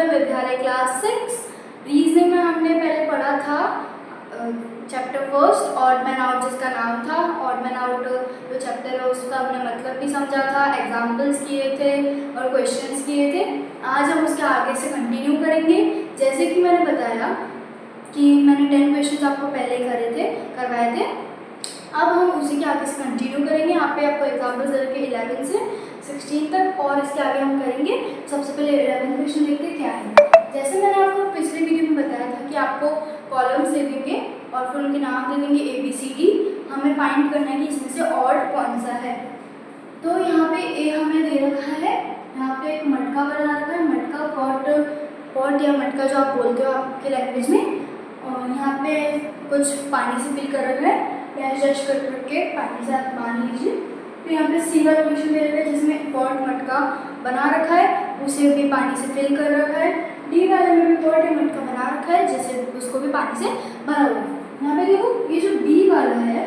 उत्कल विद्यालय class 6। Reasoning में हमने पहले पढ़ा था chapter first odd man out, जिसका नाम था ऑड मैन आउट। जो चैप्टर है उसका हमने मतलब भी समझा था, एग्जाम्पल्स किए थे और क्वेश्चंस किए थे। आज हम उसके आगे से कंटिन्यू करेंगे। जैसे कि मैंने बताया कि मैंने 10 क्वेश्चन आपको पहले करवाए थे। अब हम उसी के आगे से कंटिन्यू करेंगे। यहाँ पे आपको एग्जाम्पल्स दे रखे 11 से 16 तक, और इसके आगे हम करेंगे। सबसे पहले 11 क्वेश्चन देखते क्या है। जैसे मैंने आपको पिछले वीडियो में बताया था कि आपको कॉलम्स दे देंगे और फिर उनके नाम दे देंगे ABCD। हमें फाइंड करना है कि इसमें से ऑड कौन सा है। तो यहाँ पे ए हमें दे रखा है, यहाँ पे एक मटका बना रखा है, मटका पॉट या मटका जो आप बोलते हो आपके लैंग्वेज में। और यहाँ पे कुछ पानी से फिल कर रखा है, या जस्ट करके पानी से आप मान लीजिए। तो यहाँ पे सी वाला क्वेश्चन दे रखा है जिसमें पॉट मटका बना रखा है, उसे भी पानी से फिल कर रखा है। डी वाले में भी पॉट या मटका बना रखा है, जैसे उसको भी पानी से भरा हुआ है। यहाँ पे देखो ये जो बी वाला है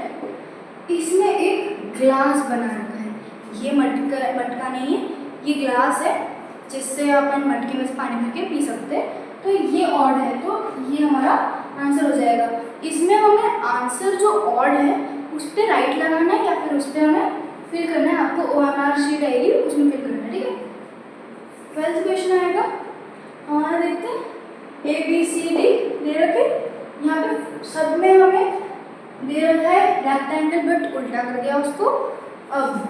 इसमें एक ग्लास बना रखा है। ये मटका नहीं है, ये ग्लास है जिससे अपन मटके में से पानी भर के पी सकते हैं। तो ये ऑड है, तो ये हमारा आंसर हो जाएगा। इसमें हमें आंसर जो ऑड है उस पर राइट लगाना है, या फिर उस पर हमें फिल करना है। आपको OMR शीट आएगी उसमें फिल करना है, ठीक है। 12th क्वेश्चन आएगा हमारा, देखते हैं ABCD दे रखे। यहाँ पे सब में हमें दे रखा है रेक्टेंगल, बट उल्टा कर दिया उसको। अब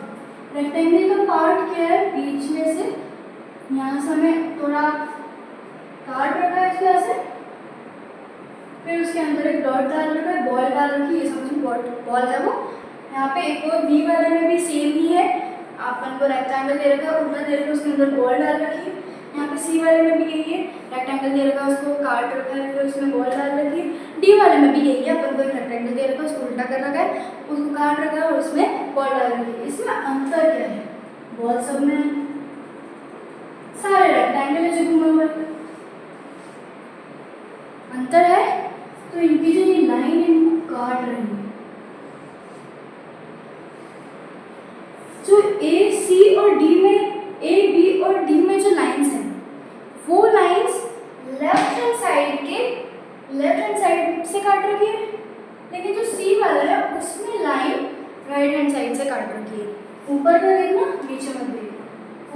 रेक्टेंगल का पार्ट क्या है, बीच में से यहाँ से हमें थोड़ा काट रखा है इस तरह से, फिर उसके अंदर एक डॉट डाल रखा है, बॉल डाल रखी है, ये समझ बॉल है वो। यहाँ पे एक और बी वाले में भी सेम ही है, अपन को रेक्टेंगल दे रखा है, उल्टा दे रखा है, उसके अंदर बॉल डाल रखी है। यहाँ पे सी वाले में भी यही है, रेक्टेंगल दे रखा है, उसको काट रखा है, फिर उसमें बॉल डाल रखी है। डी वाले में भी यही है, अपन को एक रेक्टेंगल दे रखा है, उसको उल्टा कर रखा है, उसको काट रखा है और उसमें बॉल डाल रखी है। इसमें अंतर क्या है, बॉल सब में है, सारे रेक्टेंगल है जो घूमे हुए, अंतर है। तो इनकी जो ये लाइन इनको काट रही है, जो A, C और D में, A, B और D में जो लाइंस हैं वो लाइंस लेफ्ट हैंड साइड से काट रखी है, लेकिन जो C वाला है उसमें लाइन राइट हैंड साइड से काट रखी है। ऊपर का देखना, नीचे मत देखना,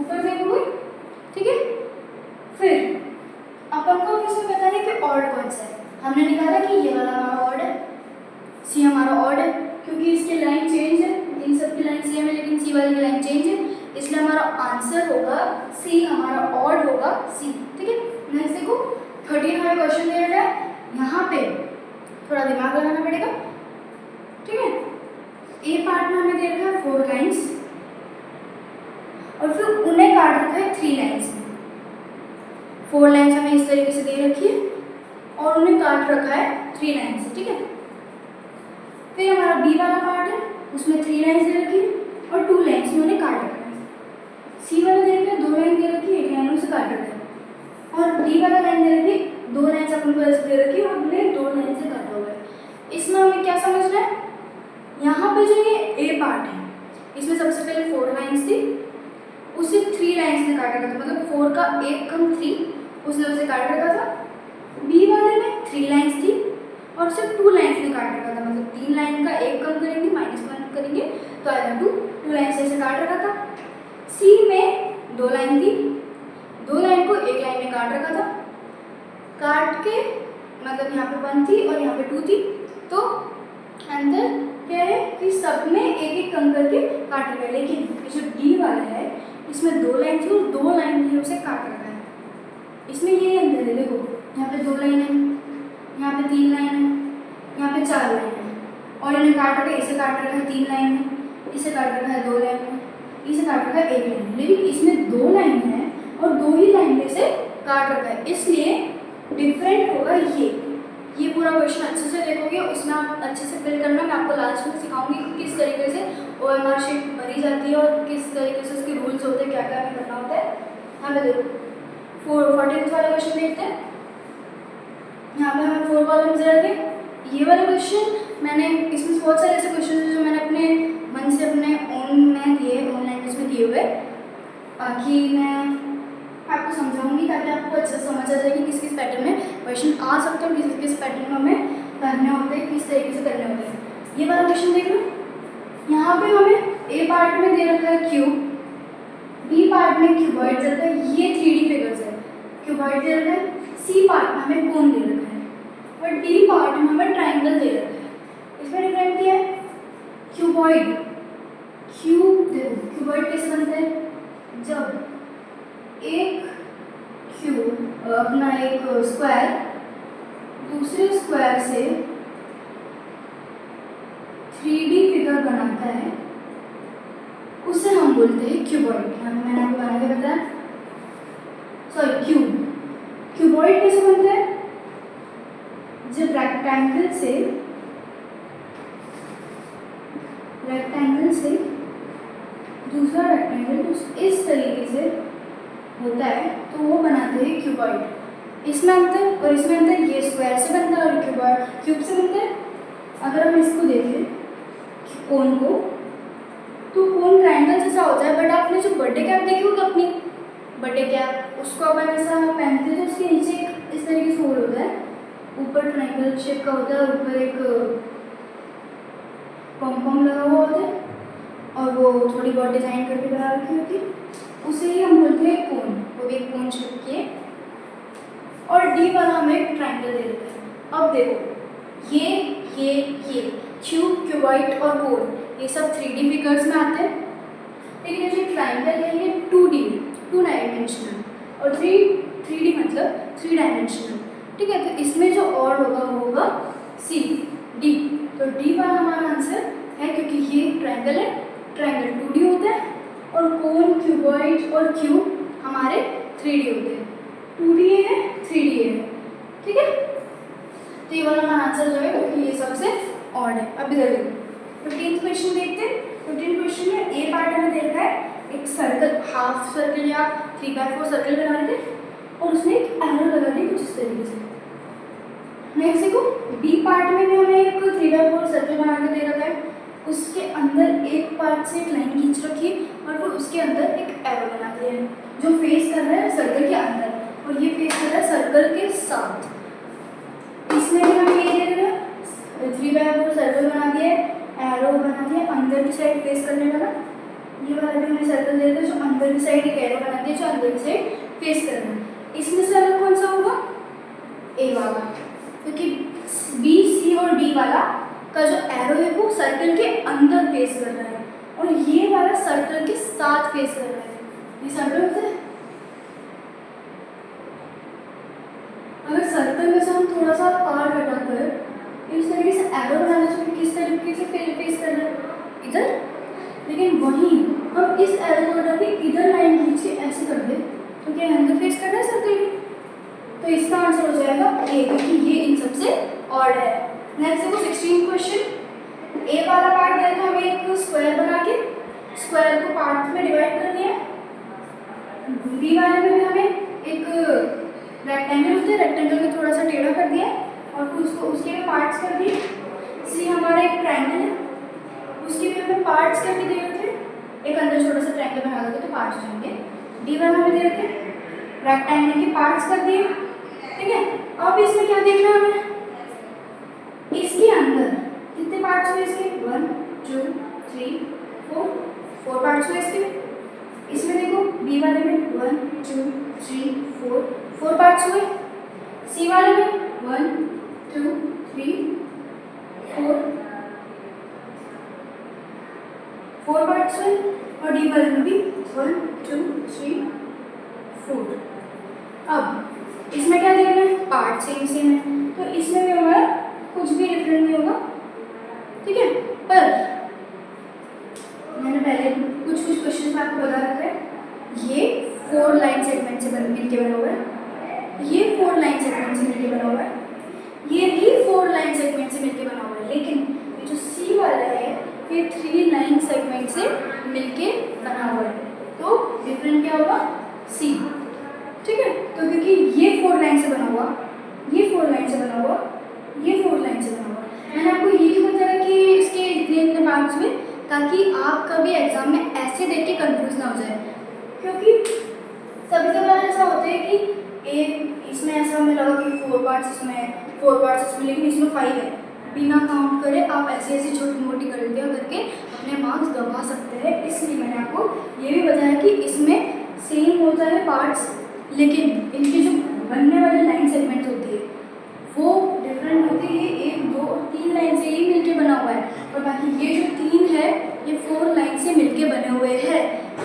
ऊपर देखो, ठीक है। फिर अपन को इसमें पता है कि ऑड कौन सा है। हमने निकाला कि ये वाला हमारा ऑड है, सी हमारा ऑड है, क्योंकि इसकी लाइन चेंज है, इन सब की लाइन सेम है लेकिन सी वाले की लाइन चेंज है, इसलिए हमारा आंसर होगा सी, हमारा ऑड होगा सी, ठीक है। नेक्स्ट देखो 13 हमें क्वेश्चन दे रहा है, यहाँ पे थोड़ा दिमाग लगाना पड़ेगा, ठीक है। ए पार्ट में हमें दे रखा है 4 लाइन्स और फिर उन्हें काट रखा है 3 लाइन्स में। 4 लाइन्स हमें इस तरीके से दे रखी है और उन्हें काट रखा है 3 लाइन से, ठीक है। फिर हमारा बी वाला पार्ट है, उसमें 3 लाइन्स दे रखी है और 2 लाइन्स में उन्हें काट रखा है। सी वाला दे रखा है, 2 लाइन दे रखी है, 1 लाइन से काट रखा है। और डी वाला लाइन दे रखी है, 2 लाइन्स अपन को ऐसे दे रखी है और उन्हें 2 लाइन से काटा हुआ है। इसमें हमें क्या समझना है, यहाँ पे जो ये ए पार्ट है इसमें सबसे पहले 4 लाइन्स थी, उसे 3 लाइन्स में काट रखा था, मतलब 4 का 1 कम 3 उसने उसे काट रखा था। बी वाले में 3 लाइन्स थी और सिर्फ 2 लाइन्स में काट रखा था, मतलब 3 लाइन का 1 कम करेंगे, -1 करेंगे तो आएगा 2 लाइन से ऐसे काट रखा था। सी में 2 लाइन थी, 2 लाइन को 1 लाइन में काट रखा था, काट के मतलब यहाँ पे 1 थी और यहाँ पे 2 थी, तो अंदर क्या है कि सब में 1-1 कम करके काट रखा है। लेकिन जो डी वाला है इसमें 2 लाइन थी और 2 लाइन भी उसे काट रखा है। इसमें ये अंदर है, देखो यहाँ पे 2 लाइन है, यहाँ पे 3 लाइन है, यहाँ पे 4 लाइन है, और इन्हें काट रखा है, इसे काट रखा है 3 लाइन में, इसे काट रखा है 2 लाइन में, इसे काट रखा है 1 लाइन में। लेकिन इसमें 2 लाइन है और 2 ही लाइन में से काट रखा है, इसलिए डिफरेंट होगा ये पूरा क्वेश्चन अच्छे से देखोगे, उसमें आप अच्छे से फिल करना। मैं आपको लास्ट में सिखाऊंगी कि किस तरीके से OMR शीट भरी जाती है और किस तरीके से उसके रूल्स होते हैं, क्या क्या हमें करना होता है। यहाँ पे देखो 14th वाला क्वेश्चन देखते हैं। यहाँ पे हमें 4 कॉलम्स दे रखे। ये वाला क्वेश्चन मैंने, इसमें बहुत सारे ऐसे क्वेश्चन हैं जो मैंने अपने मन से अपने ओन में दिए, ओन लैंग्वेज में दिए हुए। बाकी मैं आपको समझाऊंगी ताकि आपको अच्छे से समझ आ जाए कि किस किस पैटर्न में क्वेश्चन आ सकते हैं, किस किस पैटर्न में हमें करने होते हैं, किस तरीके से करने होते हैं। ये वाला क्वेश्चन देख लो, यहाँ पे हमें ए पार्ट में दे रखा है क्यूब, बी पार्ट में क्यूबॉइड दे रखा है, ये 3D फिगर्स है, क्यूबॉइड दे रखा है, सी पार्ट में हमें कोन दे रखा है और डी पार्ट में हमें ट्राइंगल दे रखा है। इसमें डिफरेंट क्या है, क्यूबॉइड, क्यूबॉइड कैसे बनता है, जब एक क्यूब अपना एक स्क्वायर दूसरे स्क्वायर से 3D फिगर बनाता है, उसे हम बोलते हैं क्यूबॉइड। यहाँ पे मैंने आपको बना के बताया, सॉरी क्यूबॉइड कैसे बनता है, जब रेक्टेंगल से दूसरा रेक्टेंगल कुछ इस तरीके से होता है तो वो बनाते हैं क्यूबॉइड। इसमें अंतर और इसमें अंतर, ये स्क्वायर से बनता है और क्यूबॉइड क्यूब से बनता है। अगर हम इसको देखें कोन को, तो कोन ट्रायंगल जैसा होता है, बट आपने जो बर्थडे कैप देखी होगी अपनी बर्थडे कैप, उसको अपन ऐसा पहनते हैं तो उसके नीचे एक इस तरीके से होल होता है, ऊपर ट्रायंगल शेप का होता है और ऊपर एक पॉम लगा हुआ होता है और वो थोड़ी बहुत डिजाइन करके बना रखी होती है, उसे ही हम बोलते हैं कोन। वो भी एक कोन शेप की है। और डी वाला हमें एक ट्रायंगल दे देता है। अब देखो ये क्यूब, क्यूबॉइड और कोन ये सब 3D फिगर्स में आते हैं, लेकिन ये जो ट्रायंगल है ये 2D, 2 डायमेंशनल, और 3D मतलब 3 डायमेंशनल। ठीक है, तो इसमें जो और होगा वो होगा सी, डी। तो डी वाला हमारा आंसर है, क्योंकि ये ट्रायंगल है, ट्रायंगल 2D होता है और कोन, क्यूबॉइड और क्यूब हमारे 3D होते हैं। 2D है, 3D है। ठीक है, तो ये वाला हमारा आंसर जो है, क्योंकि ये सबसे ऑड है। अब इधर देखो 15th क्वेश्चन देखते हैं। 15th क्वेश्चन में ए पार्ट हमें दे रखा है, एक सर्कल, हाफ सर्कल या 3/4 सर्कल बना रहे थे और उसमें एक एरो लगा दी कुछ इस तरीके से। नेक्स्ट देखो बी पार्ट में भी हमें एक 3/4 सर्कल बना के दे रखा है, उसके अंदर एक पार्ट से एक लाइन खींच रखी और फिर उसके अंदर एक एरो बना दिया है जो फेस कर रहा है सर्कल के अंदर और ये फेस कर रहा है सर्कल के साथ। इसमें भी हमें ये दे रखा है 3/4 सर्कल बना दिया, एरो बना दिया अंदर की साइड फेस करने वाला। ये वाला भी हमें सर्कल दे रखा है जो अंदर की साइड एक एरो बना दिया जो अंदर की साइड फेस कर रहा है। इसमें से अलग कौन सा होगा, ए वाला, क्योंकि बी, सी और डी वाला का जो एरो है वो सर्कल के अंदर फेस कर रहा है और ये वाला सर्कल के साथ फेस कर रहा है। ये सर्कल होता है, अगर सर्कल में से हम थोड़ा सा पार्ट हटाकर इस तरीके से एरो बनाना चाहिए, किस तरीके से फेस कर रहा है इधर, लेकिन वहीं हम इस एरो को हटा के इधर लाइन खींच के ऐसे कर दे तो क्या अंदर फेस कर रहा है सर्कल के, तो इसका आंसर हो जाएगा ए, क्योंकि ये इन सबसे ऑड है। नेक्स्ट देखो 16 क्वेश्चन। ए वाला पार्ट देखो हमें एक स्क्वायर बना के स्क्वायर को पार्ट में डिवाइड कर दिया। बी वाले में भी हमें एक रेक्टेंगल होता है, रेक्टेंगल को थोड़ा सा टेढ़ा कर दिया और फिर उसको उसके भी पार्ट्स कर दिए। सी हमारा एक ट्रायंगल है, उसके भी हमें पार्ट्स करके दे रखे हैं, एक अंदर छोटा सा ट्रायंगल बना देते तो पार्ट्स होंगे। डी वाला हमें दे रखे रेक्टेंगल के पार्ट्स कर दिए। ठीक है, अब इसमें क्या देखना है हमें, इसके अंदर कितने पार्ट्स हुए इसके, 1 2 3 4 पार्ट्स हुए इसके। इसमें देखो बी वाले में 1 2 3 4 पार्ट्स हुए। सी वाले में 1 2 3 4 पार्ट्स हुए और डी वाले में भी 1 2 3 4। अब इसमें क्या देखना है, पार्ट सेम है, तो इसमें भी हमारा कुछ भी डिफरेंट नहीं होगा। ठीक है, पर मैंने पहले कुछ क्वेश्चन में आपको बता रखा है, ये 4 लाइन सेगमेंट से मिलके बना हुआ है, ये 4 लाइन सेगमेंट से मिलके बना हुआ है, ये भी 4 लाइन सेगमेंट से मिलके बना हुआ है, लेकिन ये जो सी वाला है ये 3 लाइन सेगमेंट से मिलके बना हुआ है, तो डिफरेंट क्या होगा, सी। ठीक है, तो क्योंकि ये 4 लाइन से बना हुआ, ये 4 लाइन से बना हुआ, ये 4 लाइन से बना हुआ, मैंने आपको ये क्यों बताया कि इसके इतने पार्ट्स में, ताकि आप कभी एग्जाम में ऐसे देख के कंफ्यूज ना हो जाए, क्योंकि कभी कभार ऐसा ऐसा होता है कि एक इसमें ऐसा हमें लगा कि 4 पार्ट्स इसमें, लेकिन इसमें 5 है, बिना काउंट करे आप ऐसी ऐसी छोटी मोटी गलतियाँ करके अपने मार्क्स गंवा सकते हैं। इसलिए मैंने आपको ये भी बताया कि इसमें सेम होता है पार्ट्स, लेकिन इनकी जो बनने वाली लाइन सेगमेंट्स होती है वो डिफरेंट होती है। 1, 2 और 3 लाइन से ही मिलके बना हुआ है, और बाकी ये जो 3 है ये 4 लाइन से मिलके बने हुए हैं,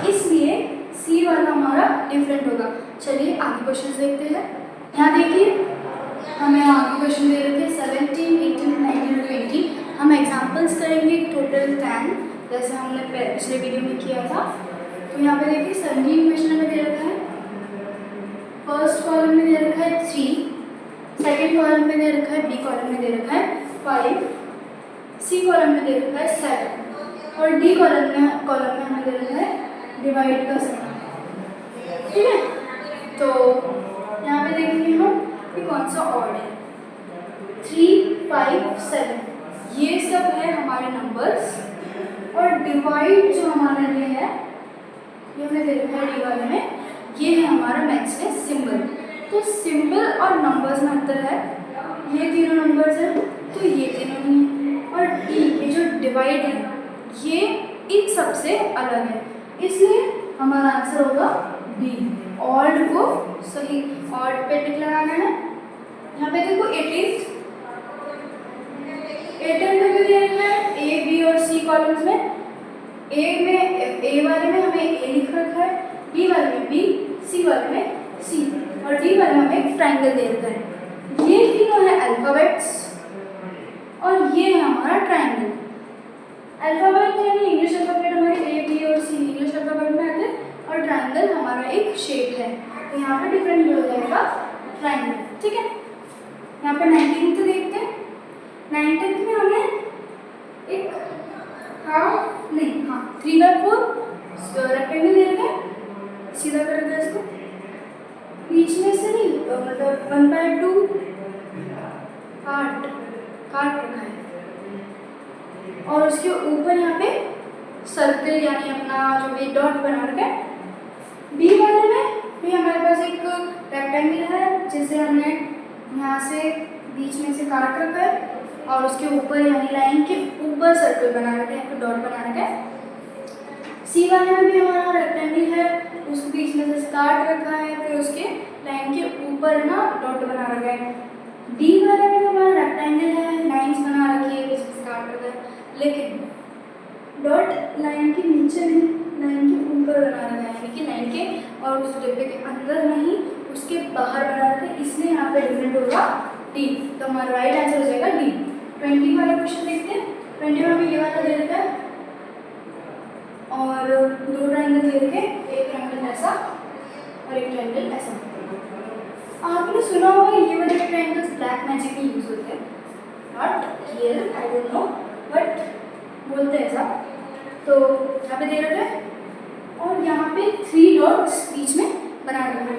इसलिए सी वाला हमारा डिफरेंट होगा। चलिए आगे क्वेश्चन देखते हैं। यहाँ देखिए हमें आगे क्वेश्चन दे रखे 17, 18, 19 और 20। हम एग्जाम्पल्स करेंगे टोटल 10, जैसे हमने पिछले वीडियो में किया था। तो यहाँ पे देखिए 17 क्वेश्चन हमें दे रखा है, फर्स्ट कॉलम में दे रखा है 3, सेकेंड कॉलम में दे रखा है, बी कॉलम में दे रखा है 5, सी कॉलम में दे रखा है 7 और डी कॉलम में हमें दे रखा है डिवाइड का साइन। ठीक है, तो यहाँ पे देखेंगे हम कि कौन सा ऑड है। 3, 5, 7 ये सब है हमारे नंबर्स, और डिवाइड जो हमारे लिए है ये हमें दे रखा है डी वाले में, ये है हमारा मैथ्स में सिंबल। तो सिंबल और नंबर्स में अंतर है, ये तीनों नंबर्स हैं तो ये तीनों नहीं है, और डी ये जो डिवाइड है ये इन सब से अलग है, इसलिए हमारा आंसर होगा डी। ऑड को सही ऑड पे टिक लगाना है। यहाँ पे देखो 18 में भी दे रखा है ए, बी और सी कॉलम्स में। ए वाले में हमें ए लिख रखा है, बी वाले में बी, सी वाले में सी और डी वाले में हमें एक ट्राइंगल दे रखा है। ये तीनों है अल्फाबेट्स और ये है हमारा ट्राइंगल। अल्फाबेट यानी इंग्लिश अल्फाबेट हमारे ए, बी और सी इंग्लिश अल्फाबेट में आते हैं, और ट्राइंगल हमारा एक शेप है, तो यहाँ पे डिफरेंट हो जाएगा ट्राइंगल। ठीक है, यहाँ पे 19th देखते हैं। 19th में हमें एक 3/4 रेक्टेंगल दे रखा है, सीधा कर रखा है इसको, बीच में से नहीं मतलब 1/2 काट रखा है, और उसके ऊपर यहाँ पे सर्कल यानी अपना जो भी डॉट बना रखा है। बी वाले में भी हमारे पास एक रेक्टेंगल है जिसे हमने यहाँ से बीच में से काट रखा है, और उसके ऊपर यानी लाइन के ऊपर सर्कल बना रखा है, एक डॉट बना रखा है। सी वाले में भी हमारा रेक्टेंगल है, उसको बीच में से काट रखा है, फिर उसके लाइन के ऊपर ना डॉट बना रखा है। डी वाले में हमारा रेक्टेंगल है, लाइंस बना रखी है, बीच में से काट रखा है, लेकिन डॉट लाइन के नीचे नहीं, लाइन के ऊपर बना रखा है, यानी कि लाइन के और उस डिब्बे के अंदर नहीं, उसके बाहर बना रखा है, इसलिए यहाँ पे डिफरेंट होगा डी। तो हमारा राइट आंसर हो जाएगा डी। 20 वाला क्वेश्चन देखते हैं। 20 में हमें ये वाला दे रखा है और 2 ट्राइंगल दे रखे, एक ट्राइंगल ऐसा और एक ट्राइंगल ऐसा। आपने सुना होगा ये वाले ट्राइंगल्स ब्लैक मैजिक में यूज होते हैं, not real, I don't know, but बोलते हैं ऐसा। तो यहाँ पे दे रखा है और यहाँ पे 3 डॉट्स बीच में बना रखा है।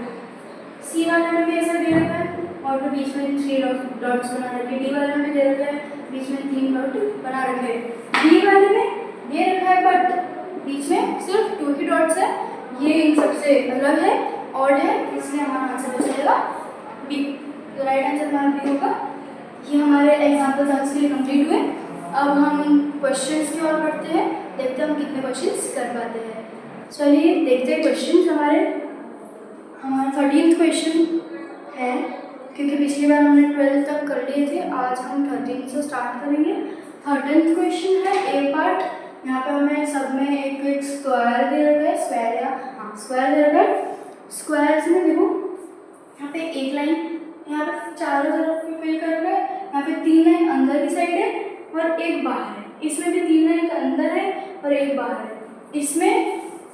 सी वाले में भी ऐसा दे रखा है और फिर बीच में 3 डॉट्स बना रखे हैं। डी वाले में दे रखा है, बीच में 3 डॉट बना रखे हैं। डी वाले में दे रखा है बट बीच में सिर्फ 2 ही डॉट्स है, ये इन सबसे अलग है, ऑड है, इसलिए हमारा आंसर हो जाएगा बी। तो राइट आंसर हमारा बी होगा। ये हमारे एग्जाम्पल्स आज के लिए कंप्लीट हुए। अब हम क्वेश्चंस की ओर बढ़ते हैं, देखते हैं हम कितने क्वेश्चंस कर पाते हैं। चलिए देखते हैं क्वेश्चंस। हमारा 13th क्वेश्चन है, क्योंकि पिछली बार हमने 12 तक कर लिए थे, आज हम 13 से स्टार्ट करेंगे। 13th क्वेश्चन है ए पार्ट। यहाँ पे हमें सब में एक स्क्वायर दे रखा है, स्क्वायर दे रखा है। स्क्वायर्स में देखो यहाँ पे एक लाइन यहाँ पे चारों तरफ फिल कर रखा है, यहाँ पे 3 लाइन अंदर की साइड है और एक बाहर है, इसमें भी 3 लाइन अंदर है और एक बाहर है, इसमें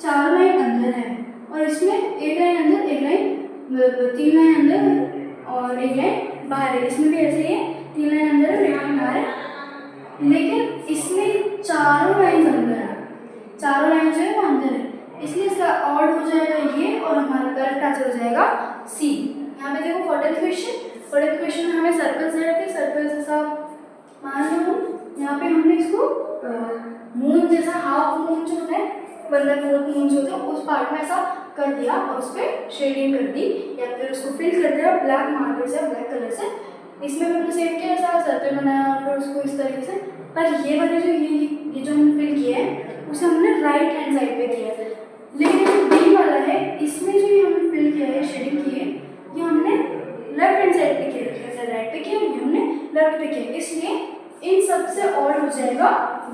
4 लाइन अंदर है और इसमें एक लाइन अंदर, एक लाइन 3 लाइन अंदर और एक लाइन बाहर है, इसमें भी ऐसे ही है, 3 लाइन अंदर और एक लाइन बाहर है, लेकिन इसमें चारों लाइन अंदर है, चारों लाइन जो है वो अंदर है, इसलिए इसका ऑड हो जाएगा ये और हमारा करेक्ट आंसर हो जाएगा सी। यहाँ पे देखो 14th क्वेश्चन में हमें सर्कल से रखे, सर्कल जैसा मान लो यहाँ पे हमने इसको मून जैसा, हाफ मून जो होता है 1/4 मून जो थे उस पार्ट में ऐसा कर दिया और उस पर शेडिंग कर दी या फिर उसको फिल कर दिया ब्लैक मार्कर से, ब्लैक कलर से। इसमें हमने सेम किया, ऐसा सर्कल बनाया और फिर उसको इस तरीके से। पर ये वाले जो ये जो हमने फिल किया है उसे हमने राइट हैंड साइड पे किया है, लेकिन जो बी वाला है इसमें जो ये हमने फिल किया है, शेडिंग की है, ये हमने लेफ्ट हैंड साइड पे किया है, राइट पे किया, ये हमने लेफ्ट पे किया। इसलिए इन सब से ऑड हो जाएगा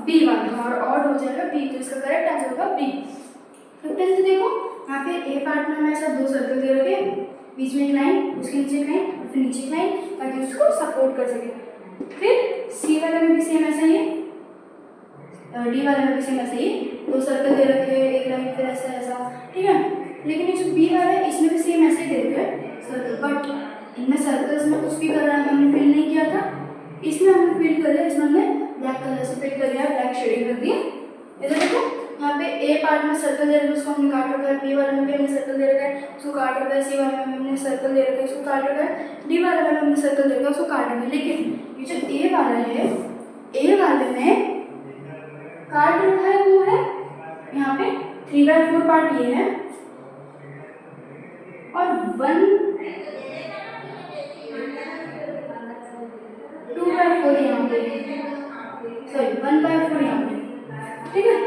बी वाला और ऑड हो जाएगा बी, तो इसका करेक्ट आंसर होगा बी। तो फिर से देखो यहाँ पे ए पार्ट में हमें ऐसा 2 सर्कल दे रखे, बीच में एक लाइन, उसके नीचे एक लाइन और फिर नीचे एक लाइन, ताकि उसको सपोर्ट कर सके। फिर सी वाले में भी सेम ऐसा ही है, डी वाले में भी सेम ऐसा ही 2 सर्कल दे रखे, एक लाइन, फिर ऐसा ऐसा, ठीक है। लेकिन ये जो बी वाला है इसमें भी सेम ऐसे ही दे रखे सर्कल, बट इनमें सर्कल्स में कुछ भी कर रहा है हमने फिल नहीं किया था, इसमें हमने फिल कर दिया, इसमें हमने ब्लैक कलर से फिल कर दिया, ब्लैक शेडिंग कर दी। इधर देखो यहाँ पे ए पार्ट में सर्कल दे रखा है, उसको हमने काट रखा है, बी वाले में भी हमने सर्कल दे रखा है, उसको काट रखा है, सी वाले में हमने सर्कल दे रखा है, उसको काट रखा है, डी वाले में हमने सर्कल दे रखा है, उसको काट रखा है। लेकिन ये जो ए वाला है, ए वाले में काट रखा है वो है यहाँ पे 3/4 पार्ट ये है और 2/4 यहाँ पे, सॉरी 1/4 यहाँ पे, ठीक है।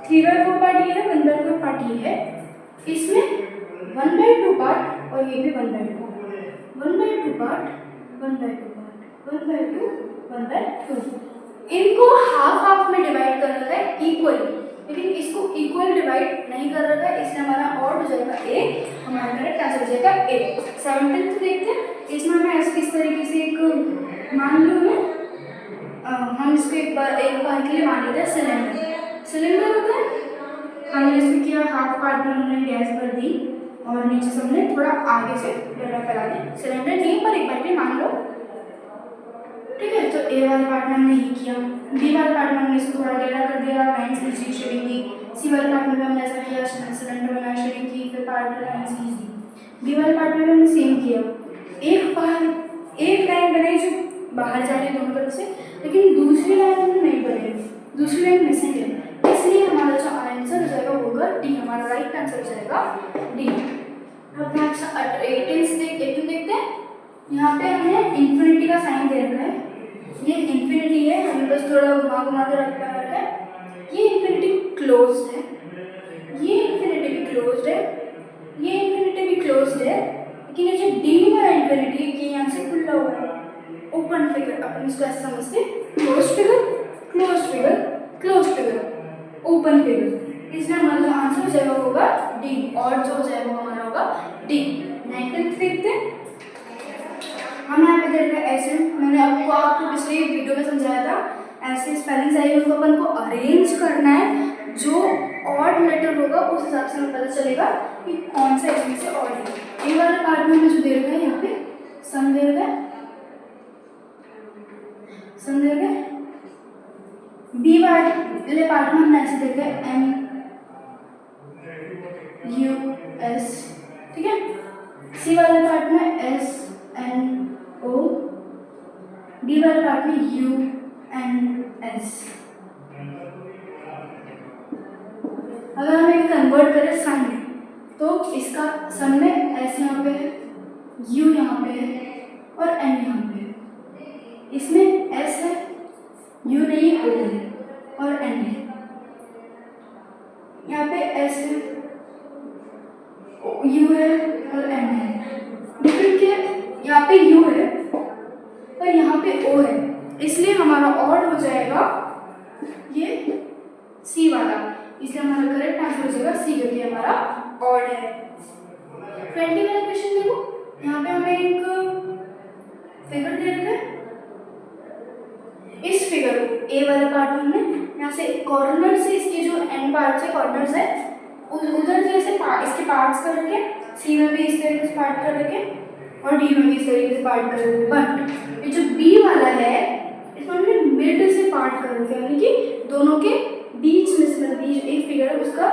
3/4 पार्ट ये है, 1/4 पार्ट ये है, इसमें 1/2 पार्ट और ये भी 1/2 पार्ट, 1/2 पार्ट, 1/2, 1/2। इनको हाफ में डिवाइड कर रखा है इक्वली, लेकिन इसको इक्वल डिवाइड नहीं कर रखा है, इसलिए हमारा ऑड हो जाएगा ए, हमारा करेक्ट आंसर हो जाएगा ए। 17th देखते हैं, इसमें मैं ऐसे इस तरीके से एक मान लो हम इसको एक बार के लिए मान लेते हैं सिलेंडर होता है, हमने इसमें किया हाफ पार्ट में हमने गैस भर दी और नीचे से हमने थोड़ा आगे से डंडा फैला दिया, सिलेंडर नहीं पर एक बार के मान लो, ठीक है। तो ए वाले पार्ट में हमने ये किया, बी वाले पार्ट में हमने इसको थोड़ा टेढ़ा कर दिया, लाइन से नीचे शेडिंग की, सी वाले पार्ट में भी हमने ऐसा किया, सिलेंडर बनाया, शेडिंग की, फिर पार्ट लाइन से दी। बी वाले पार्ट में भी हमने सेम किया, एक लाइन बनाई जो बाहर जा रही है दोनों तरफ से, लेकिन दूसरी लाइन हमने नहीं बनाई, दूसरी लाइन मिसिंग है, इसलिए हमारा जो आंसर हो जाएगा वो होगा डी, हमारा राइट आंसर हो जाएगा डी। अब नेक्स्ट 18 देखते हैं, यहाँ पे हमने इन्फिनिटी का साइन दे रखा है, ये इन्फिनिटी है, हमें बस थोड़ा घुमा के रखना है, ये इन्फिनिटी क्लोज्ड है, ये इन्फिनिटी भी क्लोज्ड है, ये इन्फिनिटी भी क्लोज्ड है, लेकिन ये जो डी वाला इन्फिनिटी ये यहाँ से खुला हुआ है, ओपन फिगर, अपन इसको ऐसे समझते हैं, closed figure, closed figure, closed figure, open figure, इसलिए हमारा जो आंसर हो जाएगा होगा डी, और जो हो जाएगा हमारा होगा डी। 19th देखते हैं, हम यहाँ पे देख रहे हैं ऐसे, मैंने आपको पिछले वीडियो में समझाया था, ऐसे स्पेलिंग्स आई उनको अपन को अरेंज करना है, जो ऑड लेटर होगा उस हिसाब से हमें पता चलेगा कि कौन सा इसमें से ऑड है। ए वाले पार्ट में हमें जो दे रखा है यहाँ पे सन दे रखा है, सन दे रखा है, बी वाले पार्ट में हमने ऐसे देखा है MUS, ठीक है। सी वाले पार्ट में SNO, डी वाले पार्ट में UNS। अगर हम एक कन्वर्ट करें सन में, तो इसका सन में S यहाँ पे है, U यहाँ पे है और N यहाँ पे है, इसमें S है, U नहीं है, O है और N है, यहाँ पे S है, U है और N है, डिफरेंट क्या है, यहाँ पे U है और यहाँ पे O है, इसलिए हमारा ऑड हो जाएगा ये C वाला, इसलिए हमारा करेक्ट आंसर हो जाएगा C, क्योंकि हमारा ऑड है। 20 वाला क्वेश्चन देखो, यहाँ पे हमें एक फिगर दे रखा है, इस फिगर को ए वाले पार्ट में हमने यहाँ से कॉर्नर से इसके जो एंड पार्ट है, कॉर्नर है उधर से इसके पार्ट्स कर रखे, सी में भी इस तरीके से पार्ट कर रखे और डी में भी इस तरीके से पार्ट कर रखे, बट ये जो बी वाला है इसको हमने मिड से पार्ट कर रखे, यानी कि दोनों के बीच में से, मतलब बीच एक फिगर है उसका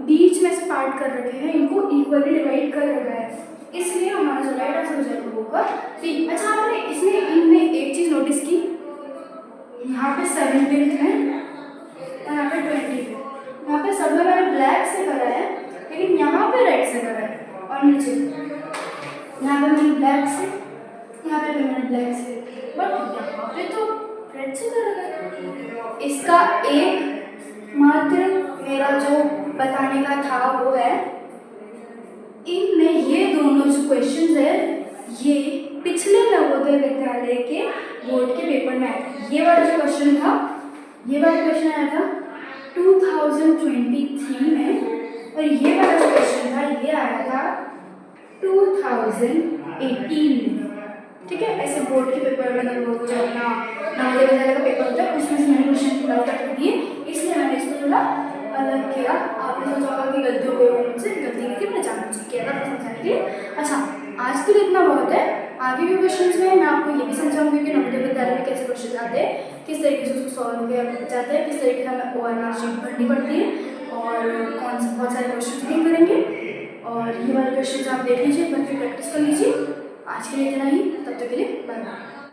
बीच में से पार्ट कर रखे हैं, इनको इक्वली डिवाइड कर रखा है, इसलिए हमारा जो राइट आंसर हो जाएगा वो होगा सी। अच्छा, आपने इसमें इनमें एक चीज़ नोटिस की, यहाँ पे 17th है और यहाँ पे 20th है, यहाँ पे सब में मैंने ब्लैक करा है, लेकिन यहाँ पे रेड से करा है। और नीचे यहाँ पे मैंने ब्लैक से, यहाँ पे भी मैंने ब्लैक से, बट यहाँ पे तो रेड से करा है। इसका एक मात्र मेरा जो बताने का था वो है, इनमें ये दोनों जो क्वेश्चंस है ये पिछले नवोदय विद्यालय के बोर्ड के पेपर में आए थे। ये वाला जो क्वेश्चन था, ये वाला क्वेश्चन आया था 2023 में, और ये वाला जो क्वेश्चन था ये आया था 2018 में। ठीक है, ऐसे बोर्ड के पेपर में मतलब जो अपना नवोदय विद्यालय का पेपर होता है उसमें से मैंने क्वेश्चन पुट आउट करके दिए, इसलिए मैंने इसको थोड़ा अलग किया। आपने सोचा होगा कि गलती हो गई होगी मुझसे, गलती नहीं की, मैंने जानबूझ के किया था समझाने के लिए। अच्छा, आज के लिए इतना बहुत है। आगे भी क्वेश्चंस में मैं आपको ये भी समझाऊंगी कि नवोदय विद्यालय में कैसे क्वेश्चन आते हैं, किस तरीके से उसको सॉल्व किया जाता है, किस तरीके से हमें OMR शीट भरनी पड़ती है, और कौन से बहुत सारे क्वेश्चन भी करेंगे। और ये वाले क्वेश्चन आप देख लीजिए, बच्चे प्रैक्टिस कर लीजिए। आज के लिए इतना ही, तब तक के लिए बाय बाय।